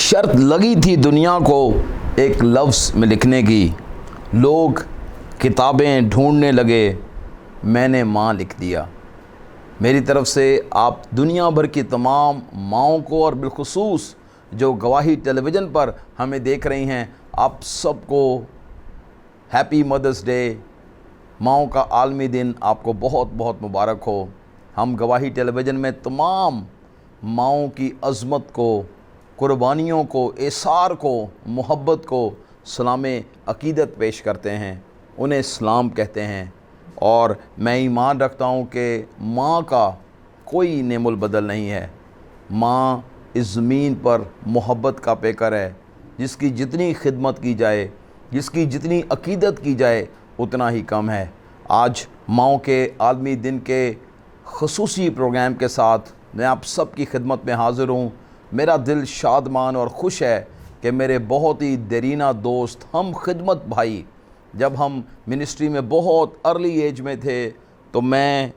शर्त लगी थी दुनिया को एक लफ्ज़ में लिखने की, लोग किताबें ढूंढने लगे, मैंने माँ लिख दिया। मेरी तरफ़ से आप दुनिया भर की तमाम माँओं को और बिलखुसूस जो गवाही टेलीविज़न पर हमें देख रही हैं, आप सबको हैप्पी मदर्स डे, माँओं का आलमी दिन आपको बहुत बहुत मुबारक हो। हम गवाही टेलीविज़न में तमाम माँओं की अज़मत को, कुर्बानियों को, एसार को, मोहब्बत को सलाम अक़ीदत पेश करते हैं, उन्हें सलाम कहते हैं। और मैं ईमान रखता हूँ कि माँ का कोई नेमुल बदल नहीं है। माँ इस ज़मीन पर मोहब्बत का पेकर है, जिसकी जितनी खिदमत की जाए, जिसकी जितनी अक़ीदत की जाए उतना ही कम है। आज माँओं के आलमी दिन के ख़ुसूसी प्रोग्राम के साथ मैं आप सब की खिदमत में हाज़िर हूँ। मेरा दिल शादमान और ख़ुश है कि मेरे बहुत ही देरीना दोस्त, हम खिदमत भाई, जब हम मिनिस्ट्री में बहुत अर्ली एज में थे तो मैं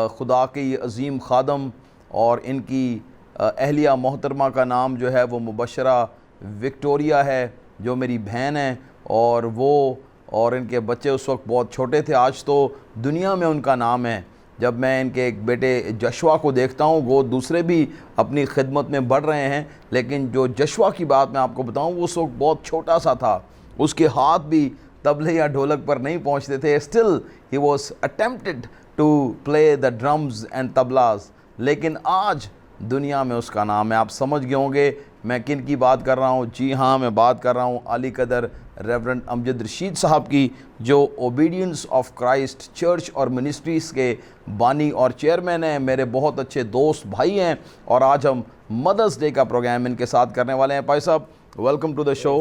खुदा के ये अज़ीम ख़ादम और इनकी अहलिया मोहतरमा का नाम जो है वो मुबशरा विक्टोरिया है, जो मेरी बहन है, और वो और इनके बच्चे उस वक्त बहुत छोटे थे, आज तो दुनिया में उनका नाम है। जब मैं इनके एक बेटे जशवा को देखता हूँ, वो दूसरे भी अपनी खिदमत में बढ़ रहे हैं, लेकिन जो जशवा की बात मैं आपको बताऊँ, वो उस वक्त बहुत छोटा सा था, उसके हाथ भी तबले या ढोलक पर नहीं पहुँचते थे। Still he was attempted to play the drums and tablas, लेकिन आज दुनिया में उसका नाम है। आप समझ गए होंगे मैं किन की बात कर रहा हूँ। जी हाँ, मैं बात कर रहा हूँ आली कदर रेवरेंड अमजद रशीद साहब की, जो ओबीडियंस ऑफ क्राइस्ट चर्च और मिनिस्ट्रीज़ के बानी और चेयरमैन हैं, मेरे बहुत अच्छे दोस्त भाई हैं, और आज हम मदर्स डे का प्रोग्राम इनके साथ करने वाले हैं। भाई साहब, वेलकम टू द शो।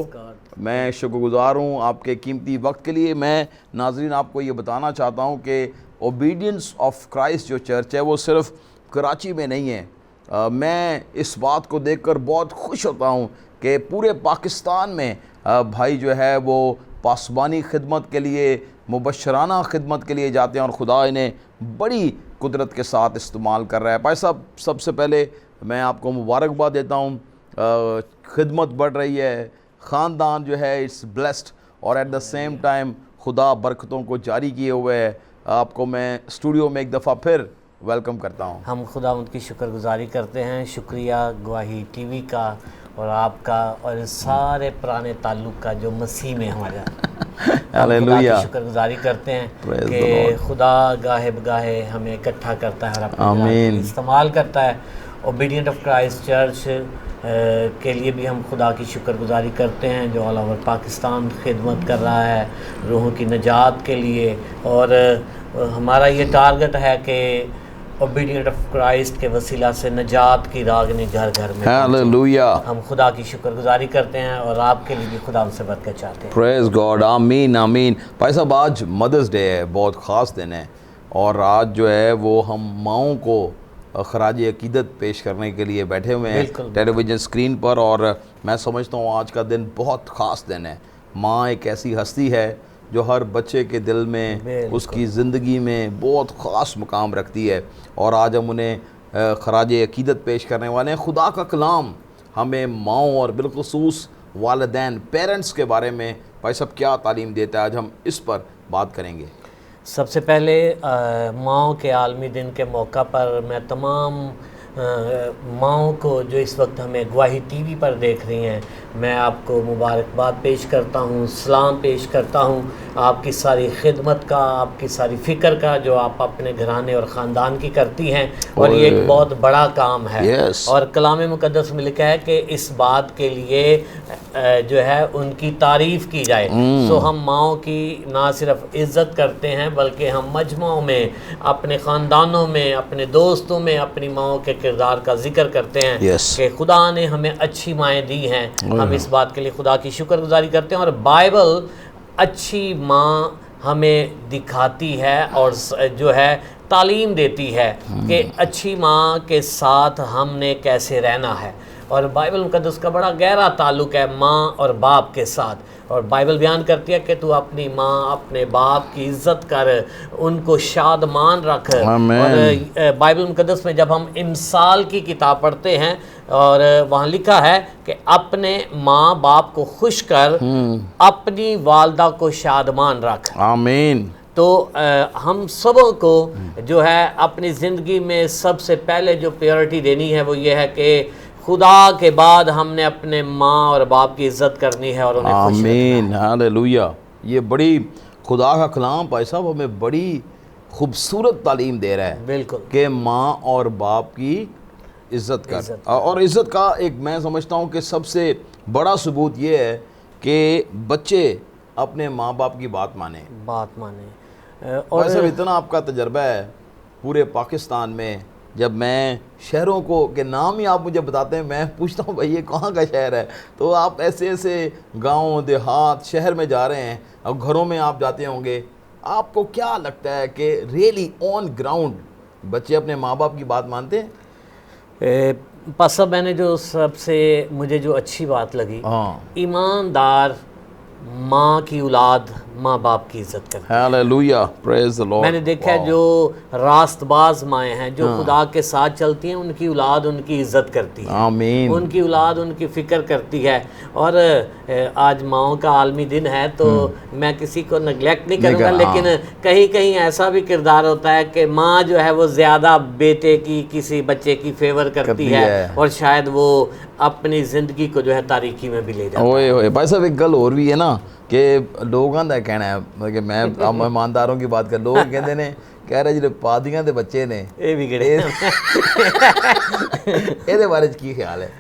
मैं शुक्रगुज़ार हूँ आपके कीमती वक्त के लिए। मैं नाज़रीन आपको ये बताना चाहता हूँ कि ओबीडियंस ऑफ क्राइस्ट जो चर्च है वो सिर्फ़ कराची में नहीं है। मैं इस बात को देखकर बहुत खुश होता हूँ कि पूरे पाकिस्तान में भाई जो है वो पासबानी खिदमत के लिए, मुबशराना खिदमत के लिए जाते हैं, और खुदा इन्हें बड़ी कुदरत के साथ इस्तेमाल कर रहा है। भाई साहब, सबसे पहले मैं आपको मुबारकबाद देता हूँ, खिदमत बढ़ रही है, ख़ानदान जो है इट्स ब्लेस्ड, और एट द सेम टाइम खुदा बरकतों को जारी किए हुए है। आपको मैं स्टूडियो में एक दफ़ा फिर वेलकम करता हूँ। हम खुदा उनकी शुक्रगुजारी करते हैं। शुक्रिया गवाही टीवी का और आपका और सारे पुराने ताल्लुक़ का जो मसीह में हमारा हालेलुया शुक्रगुजारी करते हैं कि खुदा गाहे बगाहे हमें इकट्ठा करता है और अपने इस्तेमाल करता है। ओबीडियंट ऑफ क्राइस्ट चर्च के लिए भी हम खुदा की शुक्रगुजारी करते हैं, जो ऑल ओवर पाकिस्तान खिदमत कर रहा है रूहों की नजात के लिए। और हमारा ये टारगेट है कि ओबीडियंट ऑफ क्राइस्ट के वसीला से नजात की रागनी घर घर में। हालेलुया। हम खुदा की शुक्रगुजारी करते हैं और आपके लिए भी खुदा उनसे बरकत चाहते हैं। प्रेज गॉड, आमीन आमीन। भाई साहब, आज मदर्स डे है, बहुत ख़ास दिन है, और आज जो है वो हम माँओं को खराज अक़ीदत पेश करने के लिए बैठे हुए हैं टेलीविज़न स्क्रीन पर, और मैं समझता हूँ आज का दिन बहुत ख़ास दिन है। माँ एक ऐसी हस्ती है जो हर बच्चे के दिल में, उसकी ज़िंदगी में बहुत ख़ास मुकाम रखती है, और आज हम उन्हें खराज अक़ीदत पेश करने वाले हैं। खुदा का कलाम हमें माँओं और बिलखुसूस वालिदैन, पेरेंट्स के बारे में भाई साहब क्या तालीम देता है, आज हम इस पर बात करेंगे। सबसे पहले माँओं के आलमी दिन के मौका पर मैं तमाम माँओं को जो इस वक्त हमें गवाही टीवी पर देख रही हैं, मैं आपको मुबारकबाद पेश करता हूँ, सलाम पेश करता हूँ। आपकी सारी खिदमत का, आपकी सारी फ़िक्र का जो आप अपने घराने और ख़ानदान की करती हैं, और ये एक बहुत बड़ा काम है। और कलाम मुक़द्दस में लिखा है कि इस बात के लिए जो है उनकी तारीफ़ की जाए। तो हम माँओं की ना सिर्फ इज़्ज़त करते हैं, बल्कि हम मजमाओं में, अपने ख़ानदानों में, अपने दोस्तों में अपनी माँओं के किरदार का जिक्र करते हैं कि खुदा ने हमें अच्छी माएँ दी हैं। हम इस बात के लिए खुदा की शुक्रगुजारी करते हैं, और बाइबल अच्छी माँ हमें दिखाती है और जो है तालीम देती है कि अच्छी माँ के साथ हमने कैसे रहना है। और बाइबल मुकद्दस का बड़ा गहरा ताल्लुक है माँ और बाप के साथ। और बाइबल बयान करती है कि तू अपनी माँ अपने बाप की इज़्ज़त कर, उनको शादमान रख। आमीन। और बाइबल मुकद्दस में जब हम इमसाल की किताब पढ़ते हैं और वहाँ लिखा है कि अपने माँ बाप को खुश कर, अपनी वालदा को शादमान रख। आमीन। तो हम सबों को जो है अपनी ज़िंदगी में सबसे पहले जो प्रायोरिटी देनी है वो ये है कि खुदा के बाद हमने अपने माँ और बाप की इज़्ज़त करनी है और उन्हें खुश रखना है। आमीन, हालेलुया। ये बड़ी खुदा का कलाम भाई साहब हमें बड़ी खूबसूरत तालीम दे रहा है बिल्कुल कि माँ और बाप की इज़्ज़त कर। और इज़्ज़त का एक मैं समझता हूँ कि सबसे बड़ा सबूत ये है कि बच्चे अपने माँ बाप की बात माने। और और सब इतना आपका तजर्बा है पूरे पाकिस्तान में, जब मैं शहरों को के नाम ही आप मुझे बताते हैं, मैं पूछता हूँ भाई ये कहाँ का शहर है, तो आप ऐसे ऐसे गांव देहात शहर में जा रहे हैं, अब घरों में आप जाते होंगे, आपको क्या लगता है कि रियली ऑन ग्राउंड बच्चे अपने माँ बाप की बात मानते हैं? पासा मैंने जो सबसे मुझे जो अच्छी बात लगी, हाँ, ईमानदार माँ की औलाद माँ बाप की इज्जत करती है। Hallelujah, praise the Lord. मैंने देखा है जो रास्तबाज माएँ हैं जो खुदा के साथ चलती हैं, उनकी औलाद उनकी इज्जत करती है, आमीन। उनकी औलाद उनकी फ़िक्र करती है। और आज माओं का आलमी दिन है तो मैं किसी को नेगलेक्ट नहीं करूँगा, लेकिन कहीं कहीं ऐसा भी किरदार होता है कि माँ जो है वो ज़्यादा बेटे की किसी बच्चे की फेवर करती है और शायद वो अपनी ज़िंदगी को जो है तारीकी में भी ले जाती है। ओए ओए भाई साहब, एक गल और भी है ना कि लोगों का कहना है कि मैं ईमानदारों की बात कर, लोग कहते ने कह रहे जो पादियां दे बच्चे ने ये भी गड़े ਇਹਦੇ बारे की ख्याल है?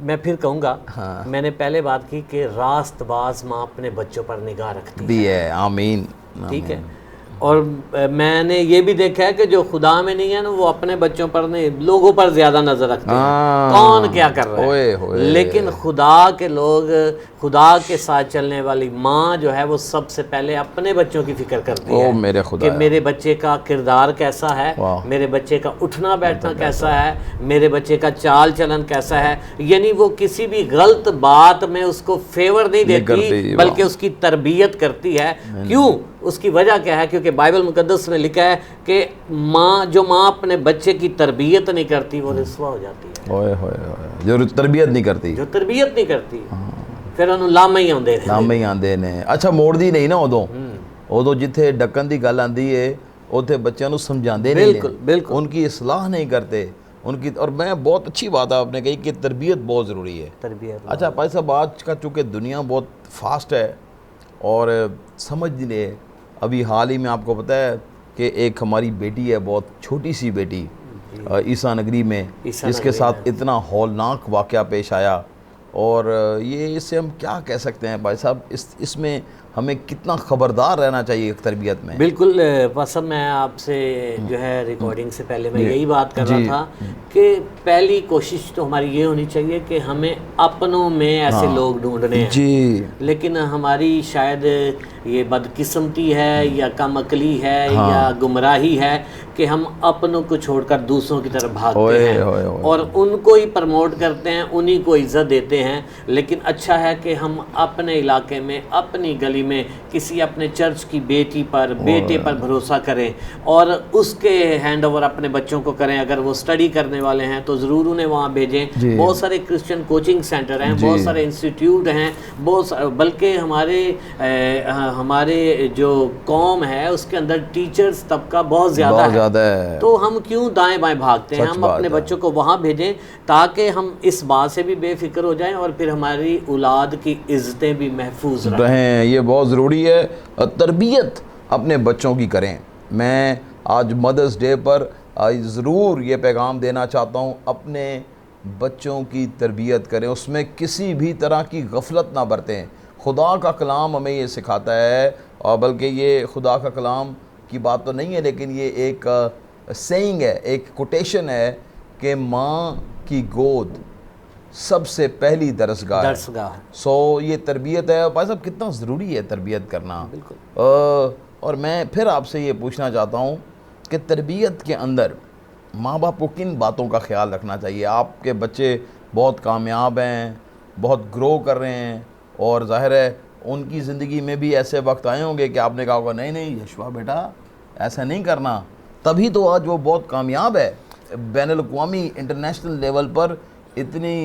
मैं फिर कहूँगा, हाँ। मैंने पहले बात की कि रास्तबाज माँ अपने बच्चों पर निगाह रखती दी है। आमीन। ठीक है। और मैंने ये भी देखा है कि जो खुदा में नहीं है ना वो अपने बच्चों पर नहीं, लोगों पर ज़्यादा नज़र रखते हैं, कौन क्या कर रहा है। लेकिन खुदा के लोग, खुदा के साथ चलने वाली माँ जो है वो सबसे पहले अपने बच्चों की फिक्र करती है मेरे खुदा कि मेरे बच्चे का किरदार कैसा है, मेरे बच्चे का उठना बैठना कैसा है, मेरे बच्चे का चाल चलन कैसा है। यानी वो किसी भी गलत बात में उसको फेवर नहीं देती बल्कि उसकी तरबियत करती है। क्यों? उसकी वजह क्या है? क्योंकि बाइबल मुकद्दस में लिखा है कि जो माँ अपने बच्चे की तरबियत नहीं करती वो रुसवा हो जाती है। ओए होए होए, जो तरबियत नहीं करती, जो तरबियत नहीं करती फिर ਉਹਨੂੰ ਲਾਮੇ ਹੀ ਆਉਂਦੇ ਨੇ, ਲਾਮੇ ਹੀ ਆਉਂਦੇ ਨੇ। ਅੱਛਾ, ਮੋੜਦੀ ਨਹੀਂ ਨਾ ਉਦੋਂ ਜਿੱਥੇ ਡੱਕਣ ਦੀ ਗੱਲ ਆਂਦੀ ਏ ਉੱਥੇ ਬੱਚਿਆਂ ਨੂੰ ਸਮਝਾਉਂਦੇ नहीं, बिल्कुल उनकी इस्लाह नहीं करते उनकी। और मैं बहुत अच्छी बात है आपने कही कि तरबियत बहुत ज़रूरी है। तरबियत। अच्छा भाई साहब, आज का चूँकि दुनिया बहुत फास्ट है और समझ नहीं रहे, अभी हाल ही में आपको पता है कि एक हमारी बेटी है, बहुत छोटी सी बेटी, ईसा नगरी में, जिसके साथ इतना हौलनाक वाक़या पेश आया। और ये इससे हम क्या कह सकते हैं भाई साहब, इसमें हमें कितना ख़बरदार रहना चाहिए तरबियत में? बिल्कुल पसंद, मैं आपसे जो है रिकॉर्डिंग से पहले मैं यही बात कर रहा था कि पहली कोशिश तो हमारी ये होनी चाहिए कि हमें अपनों में ऐसे लोग ढूंढने हैं जी। लेकिन हमारी शायद ये बदकिस्मती है या कम अकली है या गुमराही है कि हम अपनों को छोड़कर दूसरों की तरफ भागते हैं और उनको ही प्रमोट करते हैं, उन्हीं को इज्जत देते हैं। लेकिन अच्छा है कि हम अपने इलाके में, अपनी गली में किसी अपने चर्च की बेटी पर, बेटे पर भरोसा करें और उसके हैंड ओवर अपने बच्चों को करें। अगर वो स्टडी करने वाले हैं तो ज़रूर उन्हें वहाँ भेजें। बहुत सारे क्रिश्चियन कोचिंग सेंटर हैं, बहुत सारे इंस्टीट्यूट हैं, बल्कि हमारे जो कौम है उसके अंदर टीचर्स तबका बहुत ज़्यादा है। तो हम क्यों दाएं बाएं भागते हैं? हम अपने बच्चों को वहाँ भेजें ताकि हम इस बात से भी बेफिक्र हो जाएं और फिर हमारी औलाद की इज़्ज़तें भी महफूज रहें। ये बहुत ज़रूरी है, तरबियत अपने बच्चों की करें। मैं आज मदर्स डे पर ज़रूर ये पैगाम देना चाहता हूँ, अपने बच्चों की तरबियत करें, उसमें किसी भी तरह की गफलत ना बरतें। खुदा का कलाम हमें ये सिखाता है, और बल्कि ये खुदा का कलाम की बात तो नहीं है लेकिन ये एक सेइंग है, एक कोटेशन है कि माँ की गोद सबसे पहली दरसगाह है। सो ये तरबियत है भाई साहब, कितना ज़रूरी है तरबियत करना। बिल्कुल। और मैं फिर आपसे ये पूछना चाहता हूँ कि तरबियत के अंदर माँ बाप को किन बातों का ख्याल रखना चाहिए? आपके बच्चे बहुत कामयाब हैं, बहुत ग्रो कर रहे हैं, और ज़ाहिर है उनकी ज़िंदगी में भी ऐसे वक्त आए होंगे कि आपने कहा होगा नहीं नहीं यशवा बेटा ऐसा नहीं करना, तभी तो आज वो बहुत कामयाब है, बैनुल-अक़वामी इंटरनेशनल लेवल पर इतनी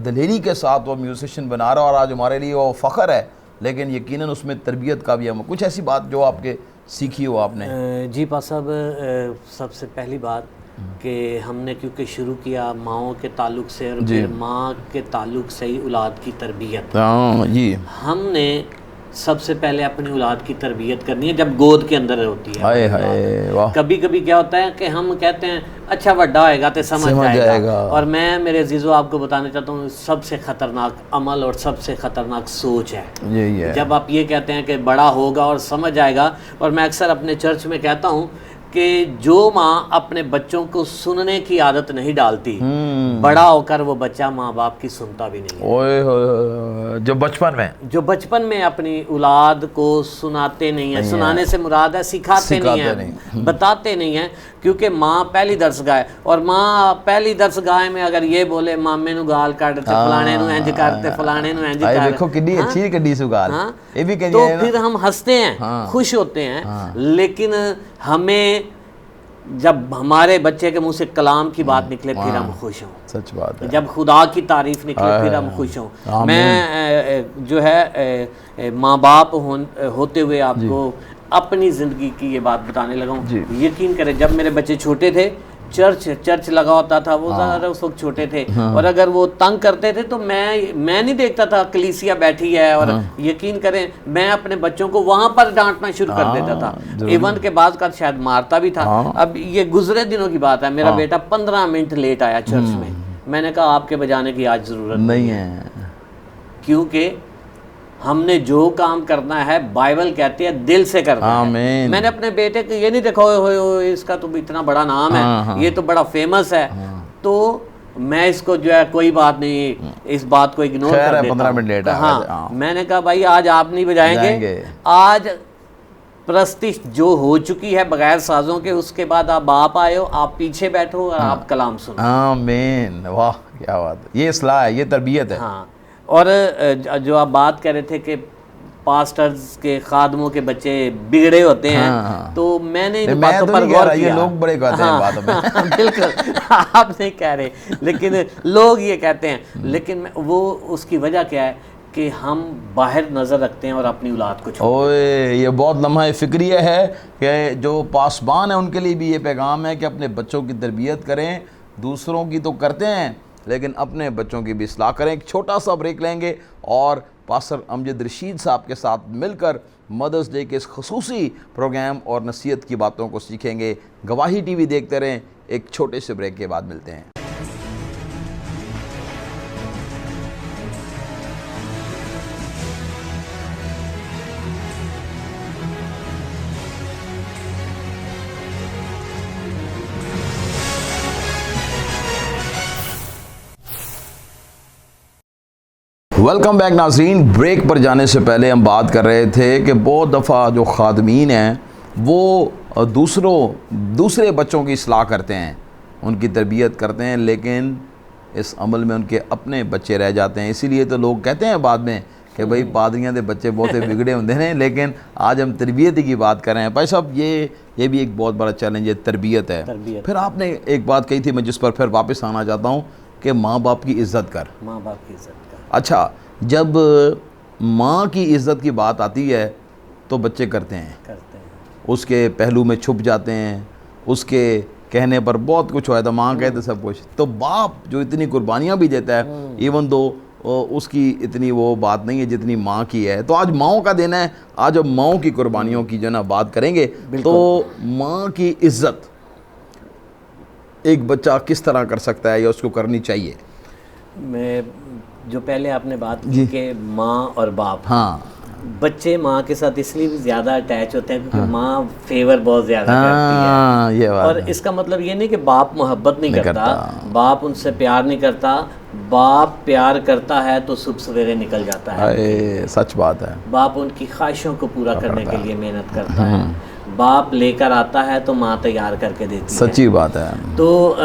दलेरी के साथ वो म्यूजिशियन बना रहा है, और आज हमारे लिए वो फ़ख्र है। लेकिन यकीनन उसमें तरबियत का भी है। कुछ ऐसी बात जो आपके सीखी हो आपने? जी पा साहब, सबसे पहली बात कि हमने क्योंकि शुरू किया माओं के ताल्लुक़ से, और फिर माँ के ताल्लुक़ से ही औलाद की तरबियत। जी, हमने सबसे पहले अपनी औलाद की तरबियत करनी है जब गोद के अंदर होती है। हाय हाय वाह। कभी कभी क्या होता है कि हम कहते हैं अच्छा बड़ा होएगा तो समझ जाएगा। और मैं मेरे अजीज़ों आपको बताना चाहता हूँ सबसे ख़तरनाक अमल और सबसे ख़तरनाक सोच है यही है। जब आप ये कहते हैं कि बड़ा होगा और समझ आएगा। और मैं अक्सर अपने चर्च में कहता हूँ कि जो माँ अपने बच्चों को सुनने की आदत नहीं डालती, बड़ा होकर वो बच्चा माँ बाप की सुनता भी नहीं है। ओए जो बचपन में अपनी औलाद को सुनाते नहीं है। सुनाने से मुराद है सिखाते नहीं है, बताते नहीं है, क्योंकि माँ पहली दरसगाह है। और माँ पहली दरसगाह में अगर ये बोले मामे नू गाल काट फलाने नू इंज करते फलाने नू इंज कर, देखो कितनी अच्छी कड्डी सुगाल, ये भी तो फिर हम हंसते हैं, खुश होते हैं। लेकिन हमें जब हमारे बच्चे के मुंह से कलाम की बात निकले फिर हम खुश हों। सच बात है। जब खुदा की तारीफ निकले फिर हम खुश हों। मैं जो है माँ बाप होते हुए आपको अपनी ज़िंदगी की ये बात बताने लगा हूँ। यकीन करें जब मेरे बच्चे छोटे थे, चर्च लगा होता था, वो ज़्यादा उस वक्त छोटे थे, और अगर वो तंग करते थे तो मैं नहीं देखता था कलीसिया बैठी है, और यकीन करें मैं अपने बच्चों को वहाँ पर डांटना शुरू कर देता था। इवन के बाद का शायद मारता भी था। अब ये गुजरे दिनों की बात है, मेरा बेटा 15 मिनट लेट आया चर्च में। मैंने कहा आपके बजाने की आज ज़रूरत नहीं है, क्योंकि हमने जो काम करना है बाइबल कहती है दिल से करना है। मैंने अपने बेटे को ये नहीं देखा हो इसका तो इतना बड़ा नाम है, ये तो बड़ा फेमस है, तो मैं इसको जो है कोई बात नहीं, इस बात को इग्नोर कर देता हूं। 15 मिनट लेट हाँ, मैंने कहा भाई आज आप नहीं बजाएंगे, आज प्रस्तिश जो हो चुकी है बगैर साजों के, उसके बाद आप आए हो, आप पीछे बैठो और आप कलाम सुनो। आमीन। वाह क्या बात है, ये इस्लाह है, ये तरबियत है। हाँ, और जो आप बात कर रहे थे कि पास्टर्स के खादमों के बच्चे बिगड़े होते हैं, तो मैंने इन बातों पर गौर किया। ये लोग बड़े कहते हैं बातों में। बिल्कुल आप नहीं कह रहे, लेकिन लोग ये कहते हैं। लेकिन वो उसकी वजह क्या है कि हम बाहर नज़र रखते हैं और अपनी औलाद को छोड़। ये बहुत लम्हा फ़िक्रिया है कि जो पासबान है उनके लिए भी ये पैगाम है कि अपने बच्चों की तरबियत करें। दूसरों की तो करते हैं लेकिन अपने बच्चों की भी इस्लाह करें। एक छोटा सा ब्रेक लेंगे और पास्टर अमजद रशीद साहब के साथ मिलकर मदर्स डे के इस खुसूसी प्रोग्राम और नसीहत की बातों को सीखेंगे। गवाही टीवी देखते रहें। एक छोटे से ब्रेक के बाद मिलते हैं। वेलकम बैक नाज़रीन। ब्रेक पर जाने से पहले हम बात कर रहे थे कि बहुत दफ़ा जो खादमीन हैं वो दूसरे बच्चों की इस्लाह करते हैं, उनकी तरबियत करते हैं, लेकिन इस अमल में उनके अपने बच्चे रह जाते हैं। इसीलिए तो लोग कहते हैं बाद में कि भाई पादरियां के बच्चे बहुत बिगड़े होते हैं। लेकिन आज हम तरबियत ही की बात कर रहे हैं। भाई साहब ये भी एक बहुत बड़ा चैलेंज है, तरबियत है। फिर आपने एक बात कही थी, मैं जिस पर फिर वापस आना चाहता हूँ कि माँ बाप की इज़्ज़त कर। माँ बाप की इज़्ज़त कर। अच्छा, जब माँ की इज़्ज़त की बात आती है तो बच्चे करते हैं, उसके पहलू में छुप जाते हैं, उसके कहने पर बहुत कुछ होता है, माँ कहते सब कुछ। तो बाप जो इतनी कुर्बानियाँ भी देता है, इवन दो उसकी इतनी वो बात नहीं है जितनी माँ की है। तो आज माँओं का देना है। आज अब माँओं की कुर्बानियों की जो ना बात करेंगे। तो माँ की इज़्ज़त एक बच्चा किस तरह कर सकता है या उसको करनी चाहिए? मैं जो पहले आपने बात की कि माँ और बाप, हाँ, बच्चे माँ के साथ इसलिए भी ज़्यादा अटैच होते हैं क्योंकि माँ फेवर बहुत ज़्यादा करती है। ये बात और है। इसका मतलब ये नहीं कि बाप मोहब्बत नहीं करता, बाप उनसे प्यार नहीं करता। बाप प्यार करता है तो सुबह सवेरे निकल जाता है। सच बात है। बाप उनकी ख्वाहिशों को पूरा करने के लिए मेहनत करता है। बाप लेकर आता है तो माँ तैयार करके देती है। सच्ची बात है। तो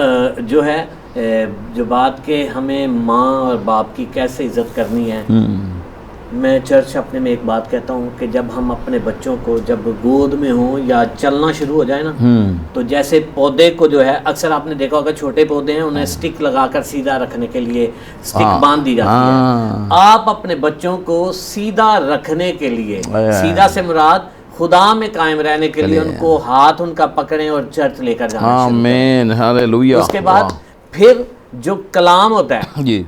जो है जो बात के हमें माँ और बाप की कैसे इज्जत करनी है, मैं चर्च अपने में एक बात कहता हूँ कि जब हम अपने बच्चों को जब गोद में हो या चलना शुरू हो जाए ना, तो जैसे पौधे को जो है, अक्सर आपने देखा होगा छोटे पौधे हैं उन्हें स्टिक लगाकर सीधा रखने के लिए स्टिक बांध दी जाती है। आप अपने बच्चों को सीधा रखने के लिए, सीधा से मुराद खुदा में कायम रहने के लिए उनको हाथ उनका पकड़ें और चर्च लेकर जाना। आमीन, हालेलुया। उसके बाद फिर जो कलाम होता है जी,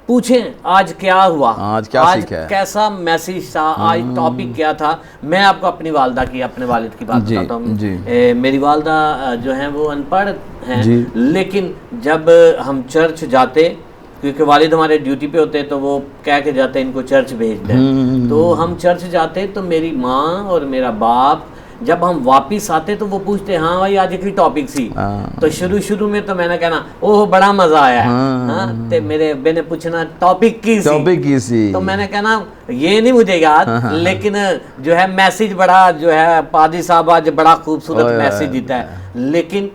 पूछें आज क्या हुआ, आज क्या सीखा है, कैसा मैसेज था, आज टॉपिक क्या था। मैं आपको अपनी वालदा की, अपने वालिद की बात बताता हूँ। मेरी वालदा जो है वो अनपढ़ हैं, लेकिन जब हम चर्च जाते, क्योंकि वालिद हमारे ड्यूटी पे होते तो वो कह के जाते इनको चर्च भेज दें, तो हम चर्च जाते तो मेरी माँ और मेरा बाप जब हम वापिस आते तो वो पूछते हाँ भाई आज की टॉपिक सी। तो शुरू में तो मैंने कहना ओह बड़ा मजा आया है, ते मेरे अब्बे ने पूछना टॉपिक की सी, तो मैंने कहना ये नहीं मुझे याद, लेकिन जो है मैसेज बड़ा, जो है पादी साहब आज बड़ा खूबसूरत मैसेज देता है। लेकिन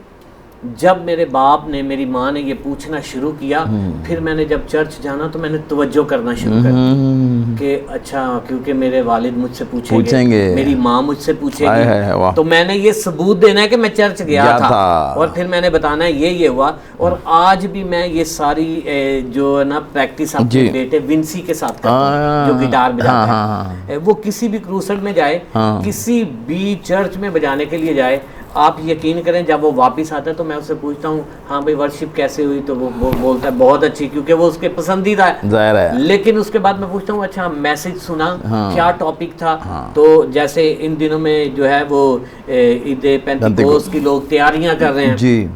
जब मेरे बाप ने, मेरी माँ ने ये पूछना शुरू किया, फिर मैंने जब चर्च जाना तो मैंने तवज्जो करना शुरू कर दी कि अच्छा, क्योंकि मेरे वालिद मुझसे पूछेंगे, मेरी माँ मुझसे पूछेगी, तो मैंने ये सबूत देना है कि मैं चर्च गया था और फिर मैंने बताना है ये हुआ। और आज भी मैं ये सारी जो है ना प्रैक्टिस अपने बेटे विंसी के साथ करता हूँ, जो गिटार बजाता है। वो किसी भी क्रूसेड में जाए, किसी भी चर्च में बजाने के लिए जाए, आप यकीन करें जब वो वापस आता है तो मैं उससे पूछता हूँ हाँ भाई वर्शिप कैसे हुई, तो वो बोलता है बहुत अच्छी, क्योंकि वो उसके पसंदीदा है। लेकिन उसके बाद मैं पूछता हूँ अच्छा मैसेज सुना, क्या टॉपिक था। तो जैसे इन दिनों में जो है वो ईद पेंतिकोस्त की लोग तैयारियां कर रहे हैं जी,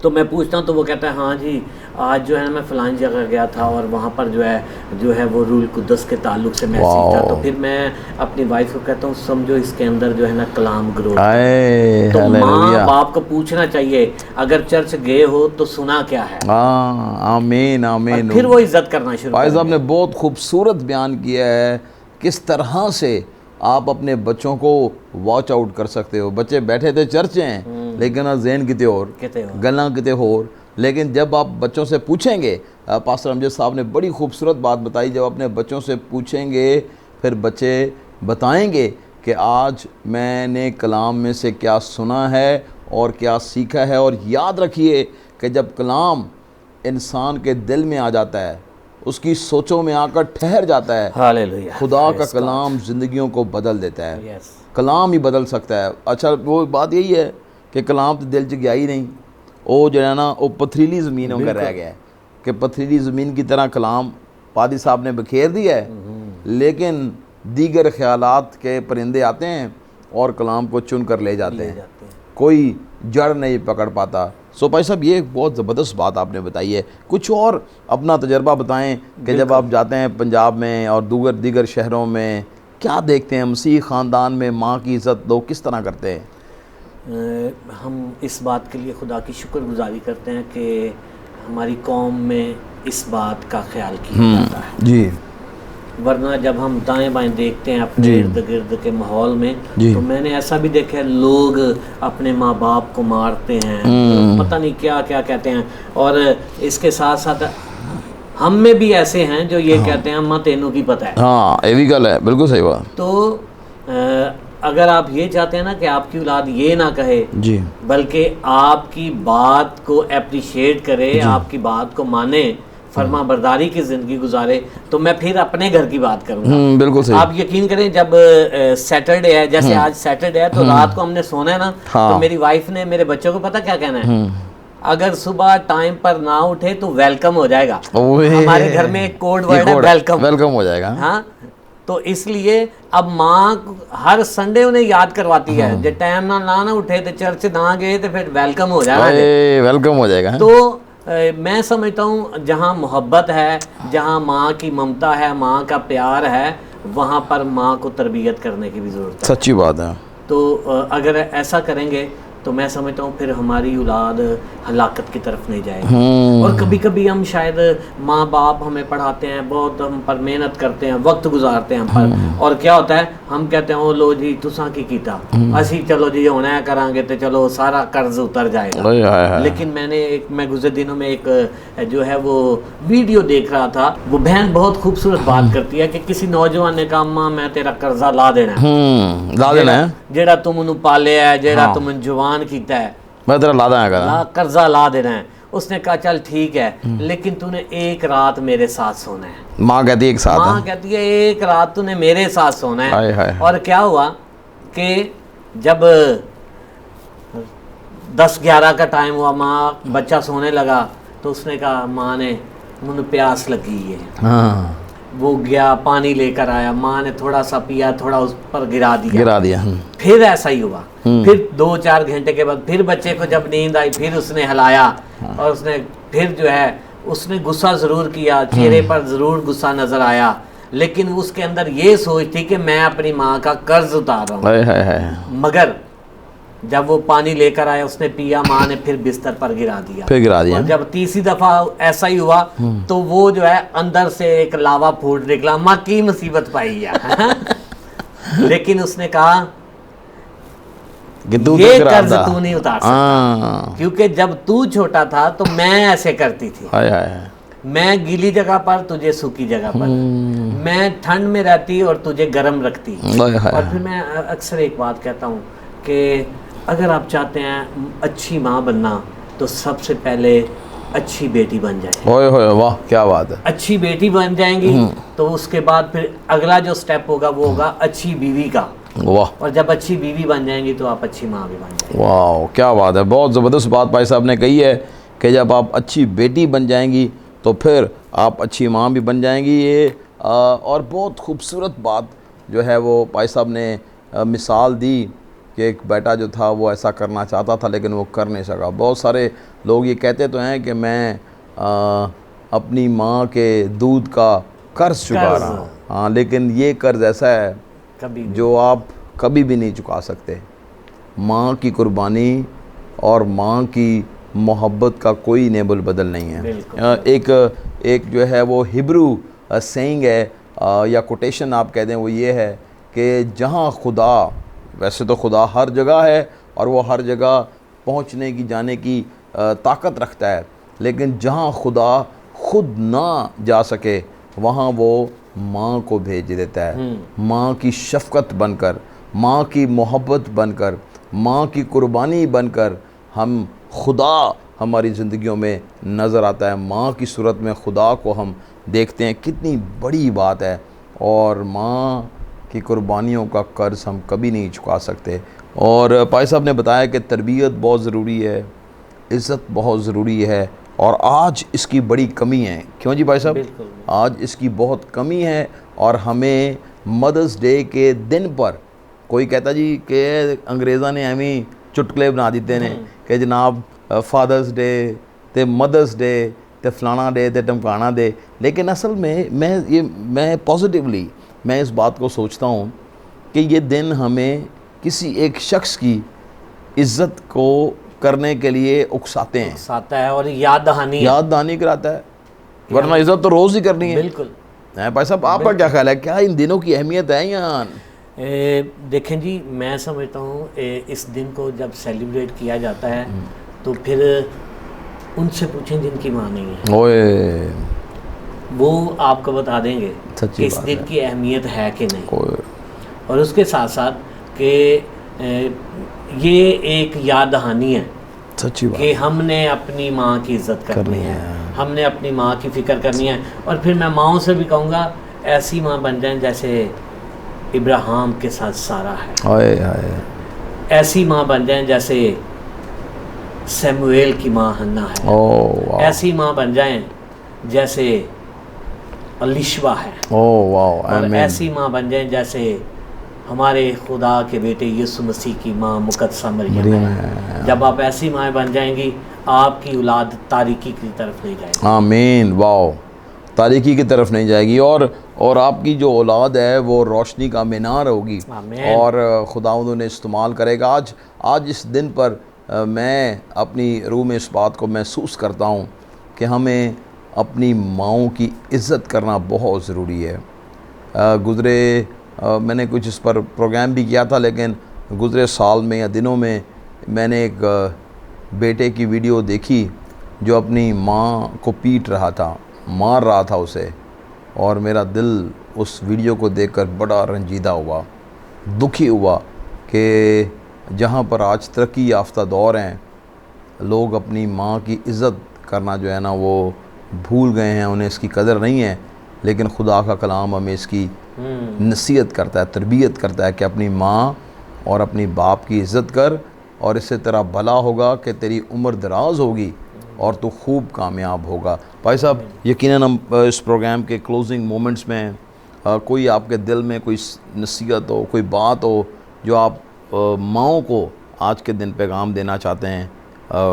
तो मैं पूछता हूँ तो वो कहता है हाँ जी आज जो है ना मैं फलानी जगह गया था और वहाँ पर जो है वो रूल कुद्दस के ताल्लुक से मैसेज था। तो फिर मैं अपनी वाइफ को कहता हूँ समझो इसके अंदर जो है ना कलाम ग्रोथ। तो माँ बाप को पूछना चाहिए अगर चर्च गए हो तो सुना क्या है। आमीन आमीन। फिर वो इज्जत करना शुरू। भाई साहब ने बहुत खूबसूरत बयान किया है किस तरह से आप अपने बच्चों को वॉच आउट कर सकते हो। बच्चे बैठे थे चर्च हैं लेकिन ज़हन किते और, गल्ला किते और। लेकिन जब आप बच्चों से पूछेंगे, पास्टर अमजद साहब ने बड़ी खूबसूरत बात बताई, जब अपने बच्चों से पूछेंगे फिर बच्चे बताएंगे कि आज मैंने कलाम में से क्या सुना है और क्या सीखा है। और याद रखिए कि जब कलाम इंसान के दिल में आ जाता है, उसकी सोचों में आकर ठहर जाता है, हालेलुया, खुदा का कलाम ज़िंदगियों को बदल देता है। कलाम ही बदल सकता है। अच्छा वो बात यही है कि कलाम तो दिल च गया ही नहीं, वो जो है ना वो पथरीली ज़मीन होकर रह गया है कि पथरीली ज़मीन की तरह कलाम पादी साहब ने बखेर दिया है, लेकिन दीगर ख्यालात के परिंदे आते हैं और कलाम को चुन कर ले जाते हैं, कोई जड़ नहीं पकड़ पाता। सो भाई साहब ये बहुत ज़बरदस्त बात आपने बताई है। कुछ और अपना तजर्बा बताएं कि जब आप जाते हैं पंजाब में और दीगर शहरों में क्या देखते हैं, मसीह ख़ानदान में माँ की इज़्ज़त लोग किस तरह करते हैं? हम इस बात के लिए खुदा की शुक्रगुजारी करते हैं कि हमारी कौम में इस बात का ख्याल किया जाता है जी। वरना जब हम दाएं बाएं देखते हैं अपने इर्द गिर्द के माहौल में, तो मैंने ऐसा भी देखा है लोग अपने माँ बाप को मारते हैं, पता नहीं क्या क्या कहते हैं। और इसके साथ साथ हम में भी ऐसे हैं जो ये कहते हैं अम्मा तेनों की पता है। हाँ ये भी गल है, बिल्कुल सही बात। तो अगर आप ये चाहते हैं ना कि आपकी औलाद ये ना कहे जी, बल्कि आपकी बात को अप्रिशिएट करे, आपकी बात को माने, फर्मा बरदारी की ज़िंदगी गुजारे, तो मैं फिर अपने घर की बात करूँगा। बिल्कुल सही। आप यकीन करें जब सैटरडे है, जैसे आज सैटरडे है तो रात को हमने सोना है ना, तो मेरी वाइफ ने मेरे बच्चों को पता क्या कहना है, अगर सुबह टाइम पर ना उठे तो वेलकम हो जाएगा। हमारे घर में एक कोड वर्ड है वेलकम हो जाएगा। हाँ, तो इसलिए अब माँ हर संडे उन्हें याद करवाती है जब टाइम ना उठे तो चर्च ना गए तो फिर वेलकम हो जाएगा। तो मैं समझता हूँ जहाँ मोहब्बत है, जहाँ माँ की ममता है, माँ का प्यार है, वहाँ पर माँ को तरबियत करने की भी ज़रूरत है। सच्ची बात है। तो अगर ऐसा करेंगे तो मैं समझता हूँ फिर हमारी औलाद हलाकत की तरफ नहीं जाएगी। और कभी कभी हम शायद माँ बाप हमें पढ़ाते हैं, बहुत हम पर मेहनत करते हैं, वक्त गुजारते हैं हम पर, और क्या होता है हम कहते हैं ओ लो जी तुसा की कीता असी चलो जी होना है करांगे तो चलो सारा कर्ज उतर जाएगा। लेकिन मैं गुज़रे दिनों में एक जो है वो वीडियो देख रहा था, वो बहन बहुत खूबसूरत बात करती है कि किसी नौजवान ने कहा माँ मैं तेरा कर्जा ला देना है, जेड़ा तुम उन्हें पाले है, जेड़ा तुम जवान कीता है, मैं तेरा ला देना कर्जा ला देना है। उसने कहा चल ठीक है, लेकिन तूने एक रात मेरे साथ सोना है। माँ कहती है एक साथ, माँ कहती है एक रात तूने मेरे साथ सोना है। हाय हाय। और क्या हुआ कि जब 10-11 का टाइम हुआ, माँ बच्चा सोने लगा, तो उसने कहा माँ ने मुझे प्यास लगी है। हाँ। वो गया पानी लेकर आया, माँ ने थोड़ा सा पिया, थोड़ा उस पर गिरा दिया। फिर ऐसा ही हुआ। फिर 2-4 घंटे के बाद फिर बच्चे को जब नींद आई, फिर उसने हिलाया और उसने फिर जो है उसने गुस्सा ज़रूर किया, चेहरे पर ज़रूर गुस्सा नज़र आया, लेकिन उसके अंदर ये सोच थी कि मैं अपनी माँ का कर्ज उतार रहा हूँ। मगर जब वो पानी लेकर आया, उसने पिया, माँ ने फिर बिस्तर पर गिरा दिया। और जब तीसरी दफा ऐसा ही हुआ तो वो जो है अंदर से एक लावा फूट निकला, माँ की मुसीबत पाई है। लेकिन उसने कहा कि ये कर्ज तू नहीं उतार सकता, क्योंकि जब तू छोटा था तो मैं ऐसे करती थी। मैं गीली जगह पर, तुझे सूखी जगह पर, मैं ठंड में रहती और तुझे गर्म रखती। और फिर मैं अक्सर एक बात कहता हूँ कि अगर आप चाहते हैं अच्छी माँ बनना तो सबसे पहले अच्छी बेटी बन जाए। वाह क्या बात है। अच्छी बेटी बन जाएंगी तो उसके बाद फिर अगला जो स्टेप होगा वो होगा अच्छी बीवी का। वाह। और जब अच्छी बीवी बन जाएंगी तो आप अच्छी माँ भी बन जाएंगी। वाह क्या बात है, बहुत ज़बरदस्त बात भाई साहब ने कही है कि जब आप अच्छी बेटी बन जाएंगी तो फिर आप अच्छी माँ भी बन जाएंगी। ये और बहुत खूबसूरत बात जो है वो भाई साहब ने मिसाल दी कि एक बेटा जो था वो ऐसा करना चाहता था लेकिन वो कर नहीं सका। बहुत सारे लोग ये कहते तो हैं कि मैं अपनी माँ के दूध का कर्ज चुका रहा हूँ, हाँ, लेकिन ये कर्ज ऐसा है जो आप कभी भी नहीं चुका सकते। माँ की कुर्बानी और माँ की मोहब्बत का कोई नेबल बदल नहीं है। एक जो है वो हिब्रू सेइंग है या कोटेशन आप कह दें, वो ये है कि जहाँ खुदा, वैसे तो खुदा हर जगह है और वो हर जगह पहुँचने की जाने की ताकत रखता है, लेकिन जहाँ खुदा खुद ना जा सके वहाँ वो माँ को भेज देता है। माँ की शफ़क़त बनकर, माँ की मोहब्बत बनकर, माँ की कुर्बानी बनकर हम खुदा हमारी ज़िंदगियों में नज़र आता है। माँ की सूरत में खुदा को हम देखते हैं, कितनी बड़ी बात है। और माँ की कुर्बानियों का कर्ज हम कभी नहीं चुका सकते। और भाई साहब ने बताया कि तरबियत बहुत ज़रूरी है, इज़्ज़त बहुत ज़रूरी है, और आज इसकी बड़ी कमी है। क्यों जी भाई साहब? आज इसकी बहुत कमी है। और हमें मदर्स डे के दिन पर कोई कहता जी कि अंग्रेज़ा ने हमें चुटकुले बना दिते ने कि जनाब फादर्स डे ते मदर्स डे ते फलाना डे ते टमकाना डे, लेकिन असल में मैं पॉजिटिवली मैं इस बात को सोचता हूँ कि ये दिन हमें किसी एक शख्स की इज़्ज़त को करने के लिए उकसाते हैं और याद दहानी कराता है, वरना इज़्ज़त तो रोज़ ही करनी है। बिल्कुल भाई साहब, आपका क्या ख्याल है, क्या इन दिनों की अहमियत है यहाँ? देखें जी, मैं समझता हूँ इस दिन को जब सेलिब्रेट किया जाता है तो फिर उनसे पूछें जिनकी माँ नहीं है, ओए वो आपको बता देंगे कि इस दिन की अहमियत है कि नहीं। और उसके साथ साथ कि ये एक याद दहानी है सच्ची बात कि हमने अपनी माँ की इज़्ज़त करनी है, हमने अपनी माँ की फ़िक्र करनी है। और फिर मैं माँओं से भी कहूँगा ऐसी माँ बन जाएं जैसे इब्राहिम के साथ सारा है, ऐसी माँ बन जाएं जैसे सैमुएल की माँ हन्ना है, ऐसी माँ बन जाएं जैसे अलिशवा है, और ऐसी माँ बन जाएं जैसे हमारे खुदा के बेटे यीशु मसीह की माँ मुकद्दसा मरियम है। जब आप ऐसी माँ बन जाएंगी, आपकी औलाद तारीकी की तरफ नहीं जाएगी। आमीन। वाओ, तारीकी की तरफ नहीं जाएगी, और आपकी जो औलाद है वो रोशनी का मीनार होगी, और खुदा उन्हें इस्तेमाल करेगा। आज इस दिन पर मैं अपनी रूह में इस बात को महसूस करता हूँ कि हमें अपनी माँओं की इज़्ज़त करना बहुत ज़रूरी है। मैंने कुछ इस पर प्रोग्राम भी किया था, लेकिन गुज़रे साल में या दिनों में मैंने एक बेटे की वीडियो देखी जो अपनी माँ को पीट रहा था, मार रहा था उसे, और मेरा दिल उस वीडियो को देखकर बड़ा रंजीदा हुआ, दुखी हुआ कि जहाँ पर आज तरक्की याफ्ता दौर हैं, लोग अपनी माँ की इज़्ज़त करना जो है ना वो भूल गए हैं, उन्हें इसकी कदर नहीं है। लेकिन खुदा का कलाम हमें इसकी नसीहत करता है, तरबियत करता है कि अपनी माँ और अपनी बाप की इज़्ज़त कर, और इससे तेरा भला होगा कि तेरी उम्र दराज होगी और तू खूब कामयाब होगा। भाई साहब, यकीनन हम इस प्रोग्राम के क्लोजिंग मोमेंट्स में कोई आपके दिल में कोई नसीहत हो, कोई बात हो जो आप माँओं को आज के दिन पैगाम देना चाहते हैं,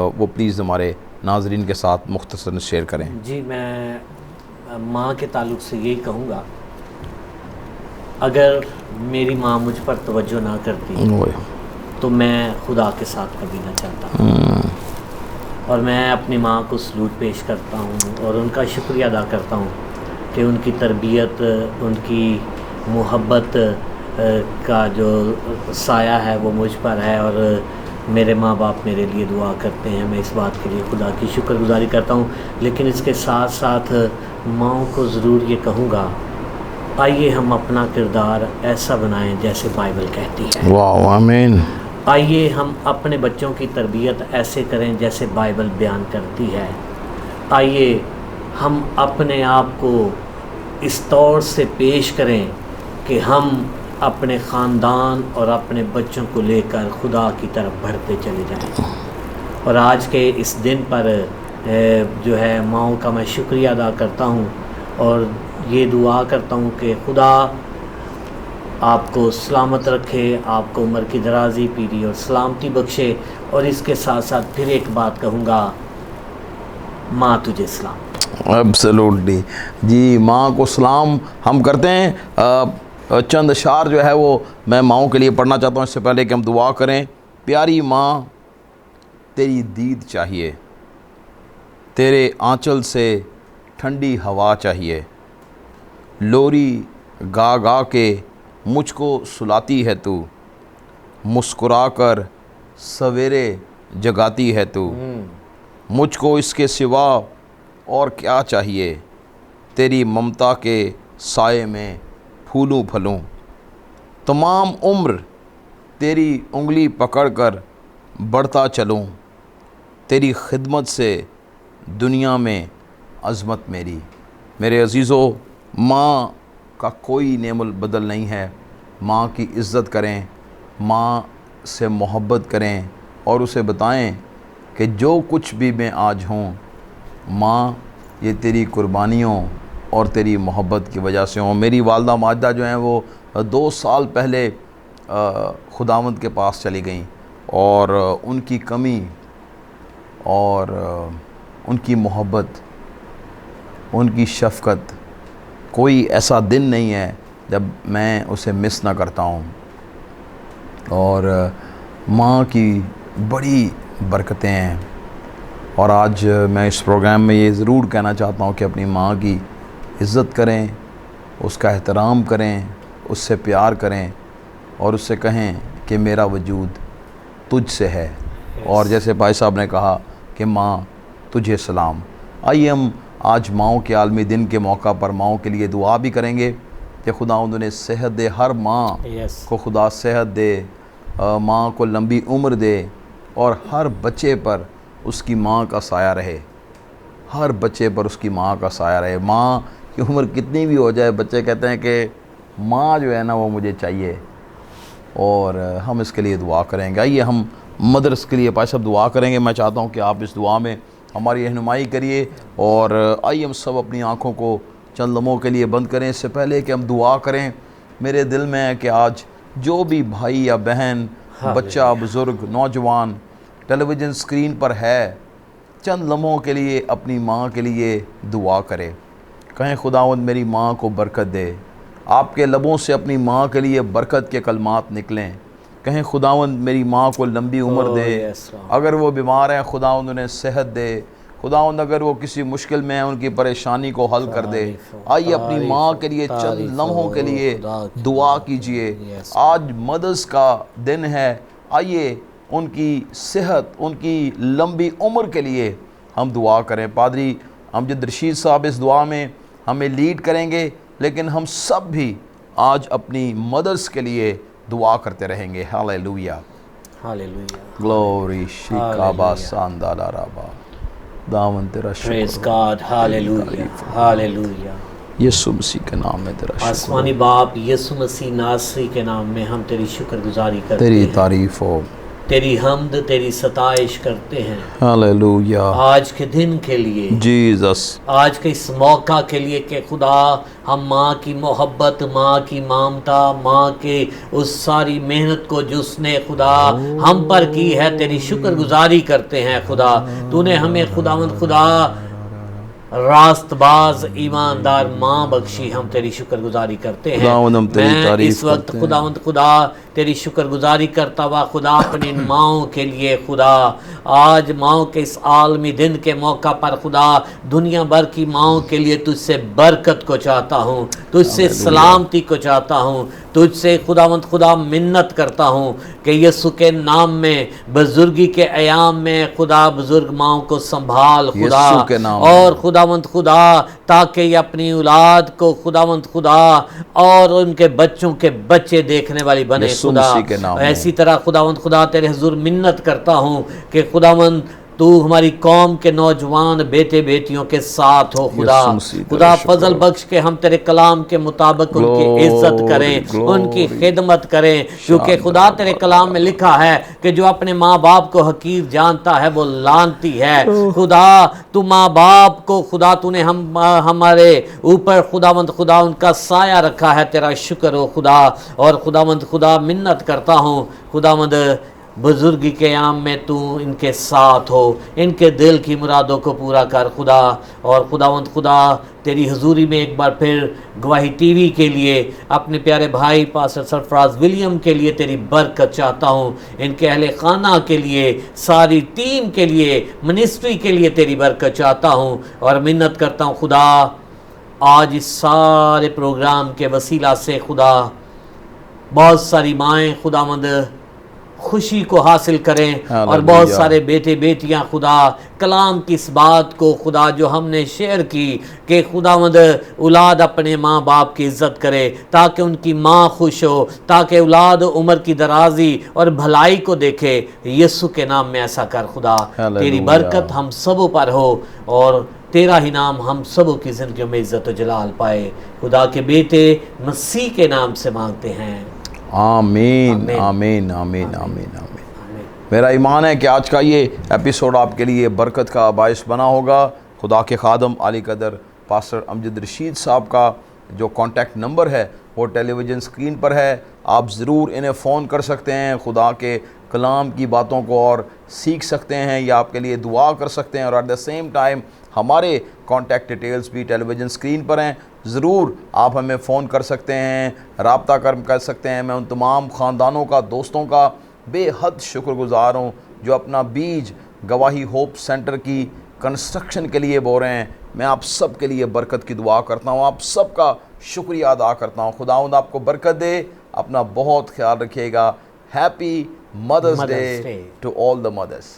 वो प्लीज़ हमारे नाजरीन के साथ मुख्तसर शेयर करें। जी, मैं माँ के ताल्लुक़ से यही कहूँगा, अगर मेरी माँ मुझ पर तवज्जो ना करती तो मैं खुदा के साथ कभी ना चलता। और मैं अपनी माँ को सलूट पेश करता हूँ और उनका शुक्रिया अदा करता हूँ कि उनकी तरबियत, उनकी मोहब्बत का जो साया है वो मुझ पर है, और मेरे माँ बाप मेरे लिए दुआ करते हैं। मैं इस बात के लिए खुदा की शुक्रगुजारी करता हूँ। लेकिन इसके साथ साथ माँओं को ज़रूर ये कहूँगा, आइए हम अपना किरदार ऐसा बनाएं जैसे बाइबल कहती है। वाह, आमीन। आइए हम अपने बच्चों की तरबियत ऐसे करें जैसे बाइबल बयान करती है। आइए हम अपने आप को इस तौर से पेश करें कि हम अपने ख़ानदान और अपने बच्चों को लेकर खुदा की तरफ बढ़ते चले जाएं। और आज के इस दिन पर जो है माँओं का मैं शुक्रिया अदा करता हूँ और ये दुआ करता हूँ कि खुदा आपको सलामत रखे, आपको उम्र की दराज़ी, पीरी और सलामती बख्शे। और इसके साथ साथ फिर एक बात कहूँगा, माँ तुझे सलाम। एब्सोल्युटली जी, माँ को सलाम हम करते हैं। चंद अशार जो है वो मैं माँओं के लिए पढ़ना चाहता हूँ इससे पहले कि हम दुआ करें। प्यारी माँ, तेरी दीद चाहिए, तेरे आंचल से ठंडी हवा चाहिए, लोरी गा गा के मुझको सुलाती है तू, मुस्कुरा कर सवेरे जगाती है तू, मुझको इसके सिवा और क्या चाहिए, तेरी ममता के साए में फूलूं फलूं, तमाम उम्र तेरी उंगली पकड़कर बढ़ता चलूं, तेरी खिदमत से दुनिया में अज़मत मेरी। मेरे अज़ीज़ों, माँ का कोई नेमुल बदल नहीं है। माँ की इज़्ज़त करें, माँ से मोहब्बत करें और उसे बताएं कि जो कुछ भी मैं आज हूँ, माँ ये तेरी कुर्बानियों और तेरी मोहब्बत की वजह से हूँ। मेरी वालदा माजदा जो हैं वो 2 साल पहले खुदावंद के पास चली गईं, और उनकी कमी और उनकी मोहब्बत, उनकी शफ़क़त, कोई ऐसा दिन नहीं है जब मैं उसे मिस ना करता हूँ। और माँ की बड़ी बरकतें हैं। और आज मैं इस प्रोग्राम में ये ज़रूर कहना चाहता हूँ कि अपनी माँ की इज़्ज़त करें, उसका एहतराम करें, उससे प्यार करें और उससे कहें कि मेरा वजूद तुझ से है। और जैसे भाई साहब ने कहा कि माँ तुझे सलाम। आइए हम आज माँओं के आलमी दिन के मौका पर माँओं के लिए दुआ भी करेंगे कि खुदा उन्हें सेहत दे, हर माँ को खुदा सेहत दे, माँ को लंबी उम्र दे, और हर बच्चे पर उसकी माँ का साया रहे, हर बच्चे पर उसकी माँ का साया रहे। माँ की उम्र कितनी भी हो जाए, बच्चे कहते हैं कि माँ जो है ना वो मुझे चाहिए, और हम इसके लिए दुआ करेंगे। आइए हम मदर्स के लिए भाई साहब दुआ करेंगे। मैं चाहता हूँ कि आप इस दुआ में हमारी रहनुमाई करिए, और आइए हम सब अपनी आँखों को चंद लम्हों के लिए बंद करें। इससे पहले कि हम दुआ करें, मेरे दिल में है कि आज जो भी भाई या बहन, बच्चा, बुज़ुर्ग, नौजवान टेलीविज़न स्क्रीन पर है, चंद लम्हों के लिए अपनी माँ के लिए दुआ करे। कहें खुदावंद मेरी माँ को बरकत दे। आपके लबों से अपनी माँ के लिए बरकत के कलमात निकलें, कहें खुदावंद मेरी माँ को लंबी उम्र दे। yes, Lord. अगर वो बीमार हैं खुदावंद उन्हें सेहत दे। खुदावंद अगर वो किसी मुश्किल में हैं उनकी परेशानी को हल कर दे। आइए अपनी माँ के लिए चंद लम्हों के लिए दुआ कीजिए। आज मदर्स का दिन है। आइए उनकी सेहत, उनकी लंबी उम्र के लिए हम दुआ करें। पादरी अमजद रशीद साहब इस दुआ में हमें लीड करेंगे, लेकिन हम सब भी आज अपनी मदर्स के लिए दुआ करते रहेंगे। हालेलुया, हालेलुया, ग्लोरी शिकाबा सांदाला राबा दामन तेरा प्रेज शुक्र। God, hallelujah, hallelujah. Yeshu Masih के नाम में तेरा शुक्र, आसमानी बाप यीशु मसीह नासरी के नाम में हम तेरी शुक्रगुजारी करते तेरी हैं, तारीफ हो। तेरी हमद, तेरी सताइश करते हैं हालेलुया, आज के दिन के लिए, जीसस, आज के इस मौका के लिए कि खुदा हम माँ की मोहब्बत, माँ की ममता, माँ के उस सारी मेहनत को जो उसने खुदा हम पर की है, तेरी शुक्रगुजारी करते हैं। खुदा तूने हमें खुदावंद खुदा रास्तबाज ईमानदार माँ बख्शी, हम तेरी शुक्रगुजारी करते हैं। खुदावंद हम तेरी मैं तारीफ इस वक्त करते हैं। खुदावंद खुदा तेरी शुक्रगुजारी करता हुआ खुदा अपनी माँओं के लिए, खुदा आज माँओं के इस आलमी दिन के मौका पर खुदा दुनिया भर की माँओं के लिए तुझसे बरकत को चाहता हूँ, तुझसे सलामती को चाहता हूँ, तुझसे खुदावंद खुदा मिन्नत करता हूँ कि यीशु के नाम में बुजुर्गी के अयाम में खुदा बुजुर्ग माँओं को संभाल खुदा, यीशु के नाम में। और खुदावंद खुदा ताकि ये अपनी औलाद को खुदावंद खुदा और उनके बच्चों के बच्चे देखने वाली बने यीशु खुदा। मसीह के नाम में। ऐसी तरह खुदावंद खुदा तेरे हुजूर मिन्नत करता हूँ कि खुदावंद तू हमारी कौम के नौजवान बेटे बेटियों के साथ हो खुदा। यीशु मसीह तेरा खुदा शुक्र। फजल बख्श के हम तेरे कलाम के मुताबिक उनकी Glory, इज्जत करें, glory, उनकी खिदमत करें, क्योंकि खुदा तेरे कलाम में लिखा है कि जो अपने माँ बाप को हकीर जानता है वो लानती है। खुदा तू माँ बाप को खुदा तूने हमारे ऊपर खुदावंद खुदा उनका साया रखा है, तेरा शुक्र हो खुदा। और खुदावंद खुदा मिन्नत करता हूँ खुदावंद बुजुर्गी के आम में तू इनके साथ हो, इनके दिल की मुरादों को पूरा कर खुदा। और खुदावंद खुदा तेरी हुजूरी में एक बार फिर गवाही टीवी के लिए अपने प्यारे भाई पास्टर सरफराज विलियम के लिए तेरी बरकत चाहता हूँ, इनके अहले खाना के लिए, सारी टीम के लिए, मिनिस्ट्री के लिए तेरी बरकत चाहता हूँ। और मिन्नत करता हूँ खुदा आज इस सारे प्रोग्राम के वसीला से खुदा बहुत सारी माएँ खुदावंद खुशी को हासिल करें और बहुत सारे बेटे बेटियां खुदा कलाम की इस बात को खुदा जो हमने शेयर की कि खुदावंद औलाद अपने माँ बाप की इज्जत करे ताकि उनकी माँ खुश हो, ताकि औलाद उम्र की दराजी और भलाई को देखे। यीशु के नाम में ऐसा कर खुदा। तेरी बरकत हम सबों पर हो और तेरा ही नाम हम सबों की जिंदगियों में इज्जत और जलाल पाए। खुदा के बेटे मसीह के नाम से मांगते हैं, आमीन आमीन आमीन आमीन आमीन। मेरा ईमान है कि आज का ये एपिसोड आपके लिए बरकत का बायस बना होगा। खुदा के खादम आली कदर पास्टर अमजद रशीद साहब का जो कॉन्टैक्ट नंबर है वो टेलीविज़न स्क्रीन पर है, आप ज़रूर इन्हें फ़ोन कर सकते हैं, खुदा के कलाम की बातों को और सीख सकते हैं या आपके लिए दुआ कर सकते हैं। और एट द सेम टाइम हमारे कॉन्टैक्ट डिटेल्स भी टेलीविज़न स्क्रीन पर हैं, ज़रूर आप हमें फ़ोन कर सकते हैं, रब्ता कर सकते हैं। मैं उन तमाम ख़ानदानों का, दोस्तों का बेहद शुक्रगुज़ार हूँ जो अपना बीज गवाही होप सेंटर की कंस्ट्रक्शन के लिए बो रहे हैं। मैं आप सब के लिए बरकत की दुआ करता हूँ, आप सब का शुक्रिया अदा करता हूँ। खुदावंद आपको बरकत दे, अपना बहुत ख्याल रखिएगा। Happy mother's day to all the mother's.